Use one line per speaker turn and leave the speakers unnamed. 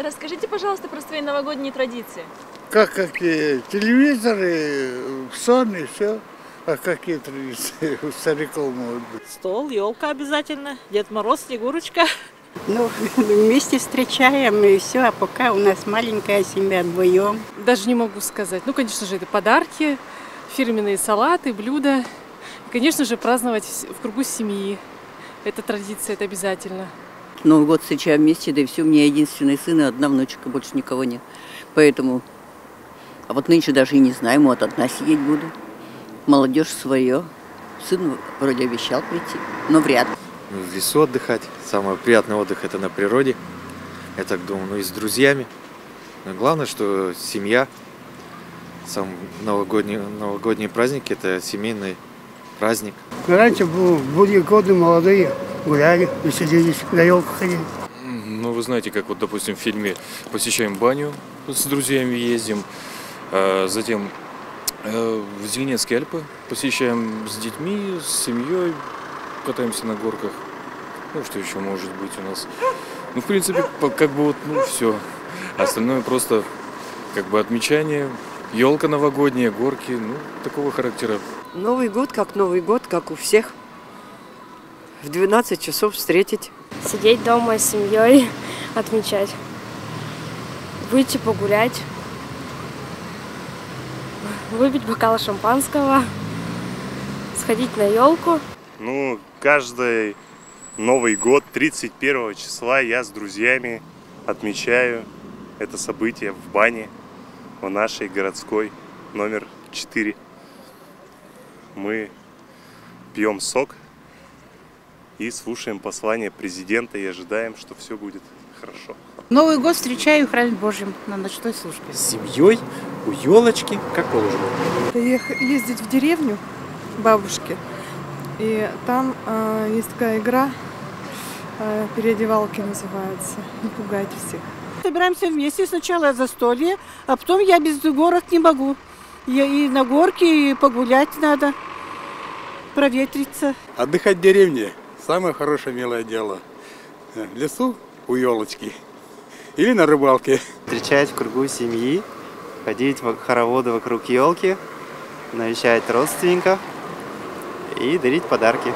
Расскажите, пожалуйста, про свои новогодние традиции.
Как какие? Телевизоры, сон и все. А какие традиции у стариков могут быть?
Стол, елка обязательно, Дед Мороз, Снегурочка.
Ну, вместе встречаем и все, а пока у нас маленькая семья, вдвоем.
Даже не могу сказать. Ну, конечно же, это подарки, фирменные салаты, блюда. И, конечно же, праздновать в кругу семьи. Это традиция, это обязательно.
Новый год встречаем вместе, да и все, у меня единственный сын и одна внучка, больше никого нет. Поэтому, а вот нынче даже и не знаю, вот одна сидеть буду. Молодежь свое. Сын вроде обещал прийти, но вряд ли.
В лесу отдыхать. Самый приятный отдых — это на природе. Я так думаю, ну и с друзьями. Но главное, что семья. Сам новогодние праздники — это семейный праздник.
Раньше были годы молодые, гуляли, веселились, на елку ходили.
Ну, вы знаете, как вот, допустим, в фильме посещаем баню, с друзьями ездим, затем в Зеленецкие Альпы посещаем с детьми, с семьей, катаемся на горках. Ну, что еще может быть у нас? Ну, в принципе, как бы вот, ну, все. Остальное просто, как бы, отмечание. Елка новогодняя, горки, ну, такого характера.
Новый год, как у всех. В 12 часов встретить.
Сидеть дома с семьей, отмечать. Выйти погулять. Выпить бокал шампанского. Сходить на елку.
Ну, каждый Новый год, 31 числа, я с друзьями отмечаю это событие в бане, в нашей городской, номер 4. Мы пьем сок и слушаем послание президента и ожидаем, что все будет хорошо.
Новый год встречаю в храме Божьем на ночной службе.
С семьей, у елочки, как положено.
Ездить в деревню бабушки. И там есть такая игра, переодевалки называется. Не пугайте всех.
Собираемся вместе, сначала застолье, а потом я без горок не могу. И на горке, и погулять надо, проветриться.
Отдыхать в деревне – самое хорошее, милое дело. В лесу у елочки или на рыбалке.
Встречать в кругу семьи, ходить в хороводы вокруг елки, навещать родственников и дарить подарки.